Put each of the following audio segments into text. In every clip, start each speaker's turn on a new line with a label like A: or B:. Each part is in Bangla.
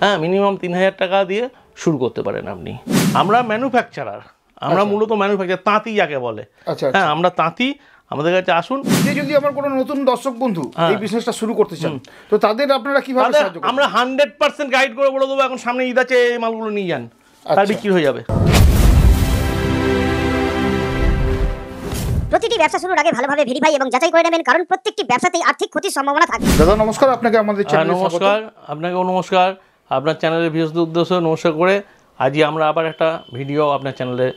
A: হ্যাঁ, মিনিমাম 3000 টাকা দিয়ে শুরু করতে পারেন আপনি। আমরা ম্যানুফ্যাকচারার, আমরা মূলত ম্যানুফ্যাকচার, তাঁতি যাকে বলে। হ্যাঁ, আমরা তাঁতি, আমাদের কাছে আসুন।
B: যদি আমার কোনো নতুন দর্শক বন্ধু এই বিজনেসটা শুরু করতে চান, তো তাদের আপনারা কিভাবে সাহায্য করবেন?
A: আমরা 100% গাইড করে বলে দেবো, এখন সামনে ঈদ আছে, এই মালগুলো নিয়ে যান, তার বিক্রি হয়ে যাবে।
C: প্রতিটি ব্যবসা শুরুর আগে ভালোভাবে ভেরিফাই এবং যাচাই করে নেবেন, কারণ প্রত্যেকটি ব্যবসাতেই আর্থিক ক্ষতির সম্ভাবনা থাকে।
B: দাদা নমস্কার, আপনাকে আমাদের চ্যানেলে স্বাগত।
A: নমস্কার, আপনাকেও নমস্কার। আপনার চ্যানেলের ভিউজ উদ্দেশ্যে নমস্কার করে আজই আমরা আবার একটা ভিডিও আপনার চ্যানেলে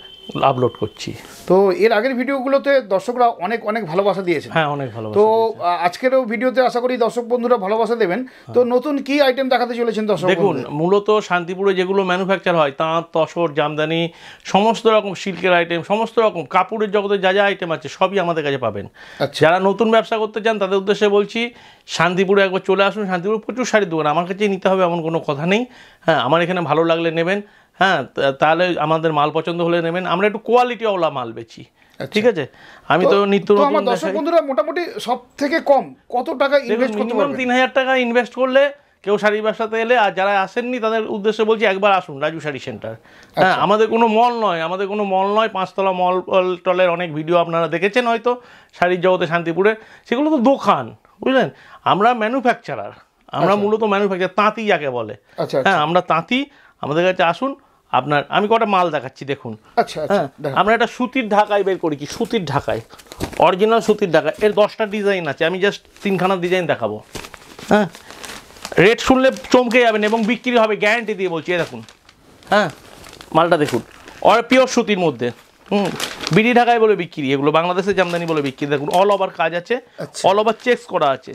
A: আপলোড করছি।
B: তো এর আগের ভিডিওগুলোতে দর্শকরা অনেক অনেক ভালোবাসা দিয়েছে।
A: হ্যাঁ, অনেক ভালোবাসা।
B: তো আজকেরও ভিডিওতে আশা করি দর্শক বন্ধুরা ভালোবাসা দেবেন। তো নতুন কি আইটেম দেখাতে চলেছেন দর্শক?
A: দেখুন, মূলত শান্তিপুরে যেগুলো ম্যানুফ্যাকচার হয়, তাঁত, তসর, জামদানি, সমস্ত রকম সিল্কের আইটেম, সমস্ত রকম কাপড়ের জগতে যা যা আইটেম আছে সবই আমাদের কাছে পাবেন। যারা নতুন ব্যবসা করতে চান তাদের উদ্দেশ্যে বলছি, শান্তিপুরে একবার চলে আসুন। শান্তিপুরে প্রচুর শাড়ির দোকান, আমার কাছে নিতে হবে এমন কোনো কথা নেই। হ্যাঁ, আমার এখানে ভালো লাগলে নেবেন। হ্যাঁ, তাহলে আমাদের মাল পছন্দ হলে নেবেন। আমরা একটু কোয়ালিটিওয়ালা মাল বেচি, ঠিক আছে? আমি তো নিত্য নতুন।
B: আমার দর্শক বন্ধুরা মোটামুটি সব থেকে কম কত টাকা ইনভেস্ট করতে পারবে?
A: 3000 টাকা ইনভেস্ট করলে কেউ শাড়ি ব্যবসাতে এলে, আর যারা আসেননি তাদের উদ্দেশ্যে বলছি একবার আসুন রাজু শাড়ি সেন্টার। হ্যাঁ, আমাদের কোনো মল নয়, 5তলা মল টলের অনেক ভিডিও আপনারা দেখেছেন হয়তো শাড়ির জগতে শান্তিপুরে, সেগুলো তো দোকান, বুঝলেন? আমরা ম্যানুফ্যাকচারার, আমরা মূলত ম্যানুফ্যাকচার, তাঁতি যাকে বলে। হ্যাঁ, আমরা তাঁতি, আমাদের কাছে আসুন। আপনার আমি কটা মাল দেখাচ্ছি, দেখুন। হ্যাঁ, আমরা একটা সুতির ঢাকায় বের করি, কি সুতির ঢাকায়, অরিজিনাল সুতির ঢাকায়। এর 10টা ডিজাইন আছে, আমি জাস্ট 3খানা ডিজাইন দেখাবো। হ্যাঁ, রেট শুনলে চমকে যাবেন এবং বিক্রি হবে গ্যারান্টি দিয়ে বলছি। দেখুন, হ্যাঁ, মালটা দেখুন, আর পিওর সুতির মধ্যে। বিডি ঢাকায় বলে বিক্রি, এগুলো বাংলাদেশের জামদানি বলে বিক্রি। দেখুন, অল ওভার কাজ আছে, অল ওভার চেকস করা আছে,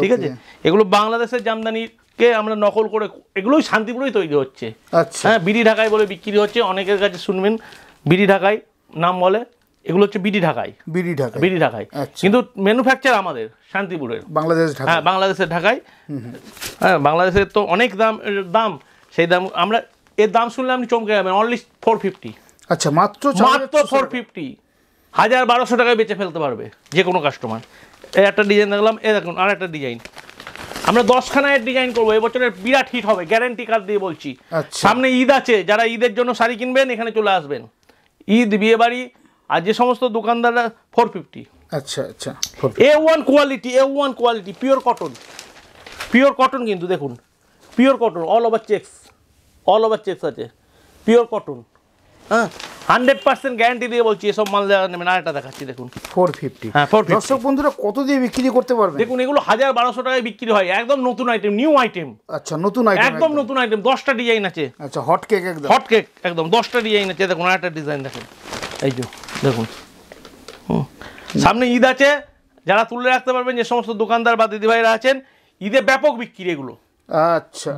A: ঠিক আছে? এগুলো বাংলাদেশের জামদানিকে আমরা নকল করে, এগুলোই শান্তিপুরেই তৈরি হচ্ছে। হ্যাঁ, বিডি ঢাকায় বলে বিক্রি হচ্ছে। অনেকের কাছে শুনবেন বিডি ঢাকায় নাম বলে, এগুলো হচ্ছে বিডি ঢাকায়, বিডি ঢাকায়। কিন্তু ম্যানুফ্যাকচার আমাদের শান্তিপুরের, হ্যাঁ, বাংলাদেশের ঢাকায়। হ্যাঁ, বাংলাদেশের তো অনেক দাম, সেই দাম আমরা, এর দাম শুনলে আপনি চমকে যাবেন। অনলি 450।
B: আচ্ছা, মাত্র
A: 450, 1000-1200 টাকায় বেচে ফেলতে পারবে যে কোনো কাস্টমার। এই একটা ডিজাইন দেখলাম, এই দেখুন আর একটা ডিজাইন। আমরা 10খানা এর ডিজাইন করবো, এবছরের বিরাট হিট হবে, গ্যারান্টি কার্ড দিয়ে বলছি। সামনে ঈদ আছে, যারা ঈদের জন্য শাড়ি কিনবেন এখানে চলে আসবেন। ঈদ, বিয়ে বাড়ি, আর যে সমস্ত দোকানদাররা 450।
B: আচ্ছা আচ্ছা,
A: A1 কোয়ালিটি, পিওর কটন কিন্তু দেখুন, pure cotton, all over checks আছে, পিওর কটন। হ্যাঁ, 100% গ্যারান্টি দিয়ে বলছি, এসব মাল নেবেন। আর একটা দেখাচ্ছি, দেখুন
B: 450।
A: হ্যাঁ, 450।
B: দর্শক বন্ধুরা কত দিয়ে বিক্রি করতে পারবে?
A: দেখুন, এগুলো 1000-1200 টাকায় বিক্রি হয়, একদম নতুন আইটেম, নিউ আইটেম।
B: আচ্ছা, নতুন আইটেম,
A: একদম নতুন আইটেম, 10টা ডিজাইন আছে।
B: আচ্ছা, হট কেক
A: একদম 10টা ডিজাইন আছে। দেখুন আর একটা ডিজাইন দেখুন, এই যে দেখুন। সামনে ঈদ আছে, যারা তুলে রাখতে পারবেন, যে সমস্ত দোকানদার বা দিদিভাইরা আছেন, ঈদে ব্যাপক বিক্রি এগুলো।
B: আচ্ছা,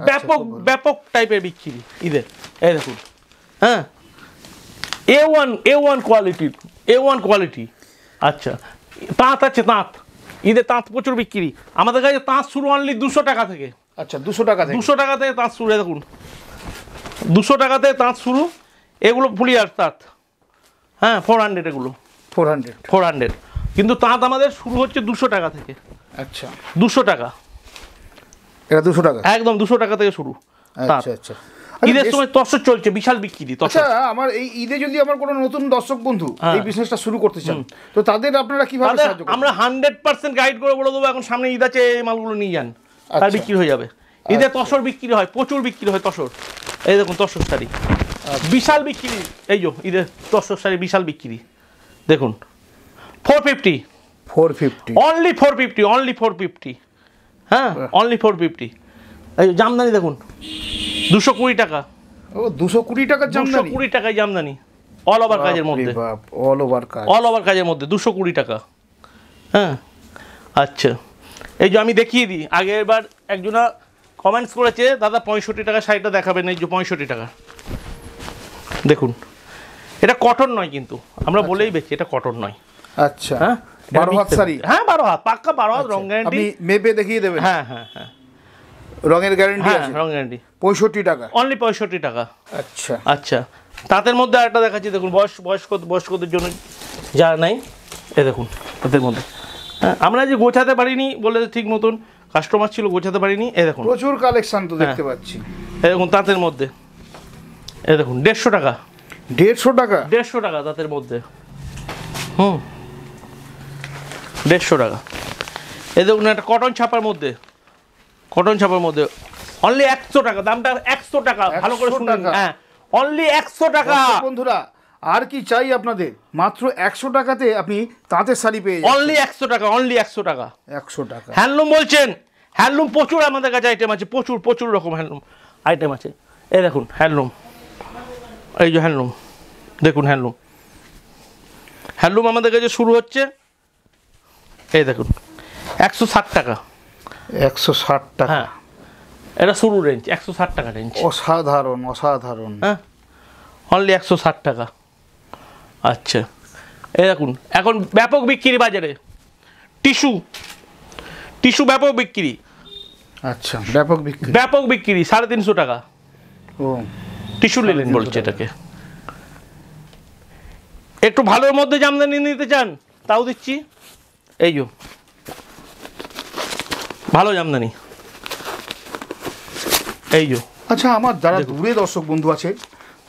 A: ব্যাপক টাইপের বিক্রি ঈদের। এই দেখুন, হ্যাঁ, A1 কোয়ালিটি। আচ্ছা, তাঁত আছে, ঈদে তাঁত প্রচুর বিক্রি। আমাদের কাছে তাঁত শুরু অনলি 200 টাকা থেকে।
B: আচ্ছা, 200 টাকা থেকে
A: তাঁত শুরু। দেখুন, 200 টাকাতে তাঁত শুরু। এগুলো ফুলিয়ার তাঁত, হ্যাঁ, 400। এগুলো 400। কিন্তু তাঁত আমাদের শুরু হচ্ছে 200 টাকা থেকে।
B: আচ্ছা,
A: 200 টাকা,
B: এটা 200 টাকা,
A: একদম 200 টাকা থেকে শুরু।
B: আচ্ছা আচ্ছা।
A: ঈদের সময় তসর চলছে, বিশাল বিক্রি।
B: আচ্ছা, আমার এই ঈদে যদি আমার কোনো নতুন দর্শক বন্ধু এই বিজনেসটা শুরু করতে চান, তো তাদের আপনারা কিভাবে সাহায্য করবেন?
A: আমরা 100% গাইড করে বলে দেবো, এখন সামনে ঈদ আছে, এই মালগুলো নিয়ে যান, তার বিক্রি হয়ে যাবে। ঈদে তসর বিক্রি হয়, প্রচুর বিক্রি হয় তসর। এই দেখুন তসর শাড়ি, বিশাল বিক্রি। এই যে ঈদের তসর শাড়ি বিশাল বিক্রি। দেখুন 450, অনলি 450। হ্যাঁ, অনলি 450। এই জামদানি দেখুন, 220 টাকা।
B: ও, 220 টাকার জামদানি?
A: 220 টাকায় জামদানি, অল ওভার কাজের মধ্যে, অল ওভার কাজের মধ্যে 220 টাকা। হ্যাঁ, আচ্ছা, এই যে আমি দেখিয়ে দিই। আগেরবার একজনা কমেন্টস করেছে, দাদা 65 টাকা শাড়িটা দেখাবেন। এই যে 65 টাকা, দেখুন। এটা কটন নয় কিন্তু, আমরা বলেই বেচি এটা কটন নয়।
B: আচ্ছা, হ্যাঁ, 12 হাত শাড়ি।
A: হ্যাঁ, 12 হাত, পাক্কা 12 হাত, রং গ্যারান্টি।
B: আপনি মেপে দেখিয়ে দেবেন?
A: হ্যাঁ,
B: রঙের গ্যারান্টি আছে?
A: রং গ্যারান্টি।
B: 65 টাকা,
A: অনলি 65 টাকা।
B: আচ্ছা
A: আচ্ছা, তাঁতের মধ্যে আরেকটা দেখাচ্ছি, দেখুন, বয়স্কদের জন্য যারা নাই, এ দেখুন তাঁতের মধ্যে। হ্যাঁ, আমরা যে গোছাতে পারিনি বলে ঠিক মতন কাস্টমার ছিল, গোছাতে পারিনি। এই দেখুন
B: প্রচুর কালেকশন তো দেখতে পাচ্ছি।
A: এই দেখুন তাঁতের মধ্যে, এই দেখুন 150 টাকা,
B: 150 টাকা,
A: 150 টাকা তাঁতের মধ্যে। 150 টাকা। এই দেখুন একটা কটন ছাপার মধ্যে, কটন ছাপার মধ্যে অনলি 100 টাকা, দামটা 100 টাকা, ভালো করে
B: 100
A: শুনুন।
B: টাকা।
A: হ্যাঁ অনলি 100 টাকা।
B: দর্শক বন্ধুরা আর কি চাই আপনাদের, মাত্র 100 টাকাতে আপনি তাঁতের শাড়ি পেয়ে যাবেন।
A: অনলি 100 টাকা, অনলি 100 টাকা।
B: 100 টাকা।
A: হ্যান্ডলুম বলছেন, হ্যান্ডলুম প্রচুর আমাদের কাছে আইটেম আছে, প্রচুর প্রচুর রকম হ্যান্ডলুম আইটেম আছে। এই দেখুন হ্যান্ডলুম, এই যে হ্যান্ডলুম, দেখুন হ্যান্ডলুম, হ্যান্ডলুম আমাদের কাছে শুরু হচ্ছে, এই দেখুন 160 টাকা।
B: 160 টাকা।
A: হ্যাঁ এটা শুরু রেঞ্জ, 160 টাকা রেঞ্জ।
B: অসাধারণ অসাধারণ।
A: হ্যাঁ অনলি 160 টাকা। আচ্ছা এই দেখুন এখন ব্যাপক বিক্রি বাজারে, টিস্যু, টিস্যু ব্যাপক বিক্রি,
B: আচ্ছা ব্যাপক বিক্রি।
A: ব্যাপক বিক্রি 350 টাকা।
B: ও
A: টিস্যু লিলেন বলছে এটাকে। একটু ভালোর মধ্যে জামদানি নিতে চান তাও দিচ্ছি, এই যে ভালো জামদানি, এই যে।
B: আচ্ছা আমার যারা দূরে দর্শক বন্ধু আছে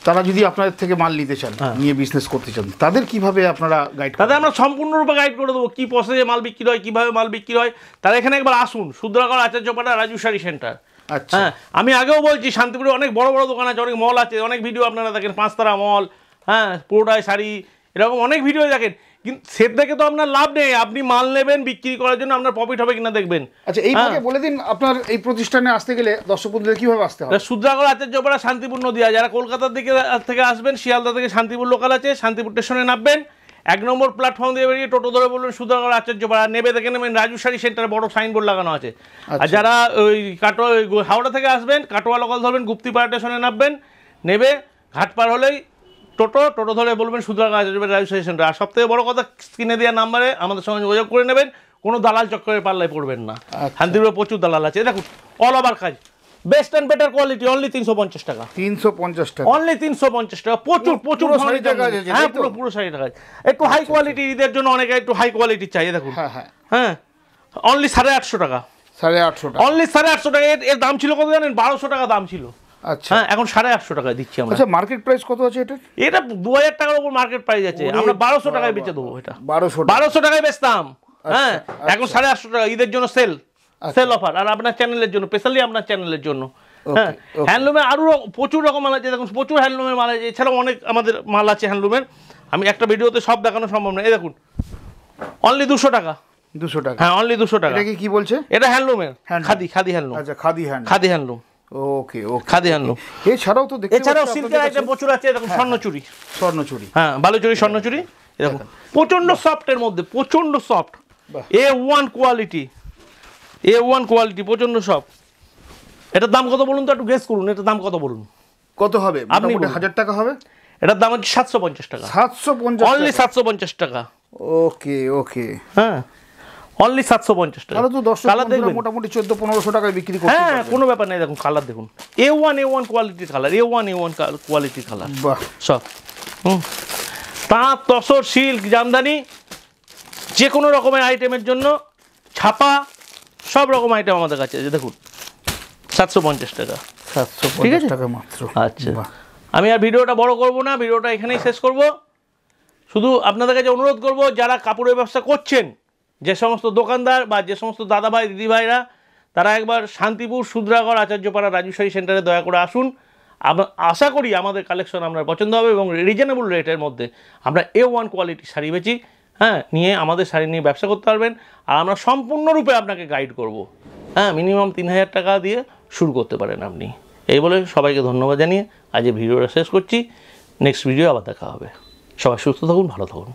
B: তারা যদি আপনাদের থেকে মাল নিতে চান,
A: হ্যাঁ।
B: নিয়ে বিজনেস করতে চান, তাদের কিভাবে আপনারা গাইড
A: তাদের আমরা সম্পূর্ণরূপে গাইড করে দেবো কী প্রসেসে মাল বিক্রি হয়, কীভাবে মাল বিক্রি হয়। তারা এখানে একবার আসুন, শুদ্রাগড় আচার্যপাড়া রাজু শাড়ি সেন্টার।
B: আচ্ছা
A: হ্যাঁ আমি আগেও বলছি শান্তিপুরে অনেক বড় বড় দোকান আছে, অনেক মল আছে, অনেক ভিডিও আপনারা দেখেন, 5 তারা মল, হ্যাঁ পুরোটায় শাড়ি, এরকম অনেক ভিডিও দেখেন, কিন্তু সে থেকে তো আপনার লাভ নেই। আপনি মাল নেবেন বিক্রি করার জন্য, আপনার প্রফিট হবে কিনা দেখবেন।
B: আচ্ছা এইভাবে বলে দিন আপনার এই প্রতিষ্ঠানে আসতে গেলে দর্শক বন্ধুদের কিভাবে আসতে হবে?
A: শুদ্রাগড় আচার্যপাড়া শান্তিপুর নদীয়া। যারা কলকাতার দিকে থেকে আসবেন, শিয়ালদা থেকে শান্তিপুর লোকাল আছে, শান্তিপুর স্টেশনে নামবেন, 1 নম্বর প্ল্যাটফর্ম দিয়ে বেরিয়ে টোটো ধরে বলবেন শুদ্রাগড় আচার্যপাড়া, নেবে দেখে নেবেন রাজু শাড়ি সেন্টার বড় সাইনবোর্ড লাগানো আছে। আর যারা ওই হাওড়া থেকে আসবেন, কাটোয়া লোকাল ধরবেন, গুপ্তিপাড়া স্টেশনে নামবেন, নেবে ঘাট পার হলেই টোটো ধরে বলবেন শুদ্রাগড় আচার্যপাড়া রাজু শাড়ি সেন্টার। আর সবথেকে বড় কথা, স্ক্রিনে দেওয়া নাম্বারে আমাদের সঙ্গে যোগাযোগ করে নেবেন, কোনো দালাল চক্করের পাল্লায় পড়বেন না। শান্তিপুরে প্রচুর দালাল আছে। দেখুন অল ওভার কাজ, best and better quality, only 350 টাকা।
B: 350 টাকা।
A: অনলি 350 টাকা। প্রচুর প্রচুর
B: পুরো শাড়িটা কাজ আছে,
A: হ্যাঁ
B: তাই তো?
A: পুরো শাড়িটা কাজ। একটু হাই কোয়ালিটি, ঈদের জন্য অনেকে একটু হাই কোয়ালিটি চাই। দেখুন
B: হ্যাঁ হ্যাঁ
A: হ্যাঁ অনলি 850 টাকা।
B: 850 টাকা।
A: অনলি 850 টাকা। এর দাম ছিল কত জানেন? 1200 টাকা দাম ছিল।
B: আচ্ছা
A: হ্যাঁ এখন 850 টাকায় দিচ্ছি আমরা।
B: আচ্ছা মার্কেট প্রাইস কত আছে এটা?
A: এটা 2000 টাকার উপর মার্কেট প্রাইস আছে, আমরা 1200 টাকায় বেচে দেবো এটা। 1200 টাকায় বেচতাম, হ্যাঁ এখন 850 টাকা ঈদের জন্য সেল অফার। আর আপনার চ্যানেলের জন্য, স্পেশালি আপনার চ্যানেলের জন্য। হ্যাঁ হ্যান্ডলুমে আরও প্রচুর রকম মাল আছে, দেখুন প্রচুর হ্যান্ডলুমের মাল আছে, এছাড়াও অনেক আমাদের মাল আছে হ্যান্ডলুমের। আমি একটা ভিডিওতে সব দেখানো সম্ভব না। এই দেখুন অনলি 200 টাকা।
B: 200 টাকা।
A: হ্যাঁ অনলি 200 টাকা।
B: এটা কি বলছে?
A: এটা হ্যান্ডলুমের,
B: হ্যান্ডলুম।
A: খাদি হ্যান্ডলুম।
B: আচ্ছা খাদি হ্যান্ডলুম।
A: খাদি হ্যান্ডলুম।
B: ওকে ওকে।
A: খাদি হ্যান্ডলুম।
B: এছাড়াও তো দেখতে
A: এছাড়াও
B: পাচ্ছি
A: সিল্কের
B: আপনাদের
A: আইটেম
B: কাছে
A: প্রচুর আছে। দেখুন স্বর্ণচুরি,
B: স্বর্ণচুরি।
A: হ্যাঁ বালুচুরি, স্বর্ণচুরি। এরকম প্রচন্ড সফটের মধ্যে, প্রচন্ড সফট,
B: বাহ।
A: A1 কোয়ালিটি, A1 কোয়ালিটি, প্রচন্ড সফট। এটার দাম কত বলুন তো, একটু গেস করুন এটার দাম কত বলুন।
B: কত হবে?
A: আপনি
B: মোটামুটি
A: বলুন।
B: 1000 টাকা হবে।
A: এটার দাম হচ্ছে 750 টাকা।
B: 750
A: অনলি 750 টাকা।
B: ওকে ওকে।
A: হ্যাঁ অনলি 750 টাকা।
B: তাহলে তো দর্শক
A: কালার
B: বন্ধুরা
A: দেখবেন,
B: মোটামুটি 1400-1500 টাকায় বিক্রি করতে
A: হ্যাঁ
B: পারবে।
A: কোনো ব্যাপার নেই। দেখুন কালার দেখুন, A1 কোয়ালিটির কালার, A1 কোয়ালিটির কালার
B: বাহ
A: সব। তাঁত, তসর, সিল্ক, জামদানি, যে কোনো রকমের আইটেমের জন্য ছাপা, সব রকম আইটেম আমাদের কাছে আছে। দেখুন 750 টাকা।
B: 750 টাকা মাত্র।
A: আচ্ছা
B: বাহ।
A: আমি আর ভিডিওটা বড় করব না, ভিডিওটা এখানেই শেষ করব। শুধু আপনাদের কাছে অনুরোধ করব, যারা কাপড়ের ব্যবসা করছেন, যে সমস্ত দোকানদার বা যে সমস্ত দাদাভাই দিদিভাইরা, তারা একবার শান্তিপুর শুদ্রাগড় আচার্যপাড়া রাজু শাড়ি সেন্টারে দয়া করে আসুন। আশা করি আমাদের কালেকশন আপনার পছন্দ হবে এবং রিজনেবল রেটের মধ্যে আমরা A1 কোয়ালিটির শাড়ি বেচি। হ্যাঁ নিয়ে আমাদের শাড়ি নিয়ে ব্যবসা করতে পারবেন, আর আমরা সম্পূর্ণরূপে আপনাকে গাইড করব। হ্যাঁ মিনিমাম 3000 টাকা দিয়ে শুরু করতে পারেন আপনি। এই বলে সবাইকে ধন্যবাদ জানিয়ে আজ এই ভিডিওটা শেষ করছি। নেক্সট ভিডিও আবার দেখা হবে। সবাই সুস্থ থাকুন, ভালো থাকুন।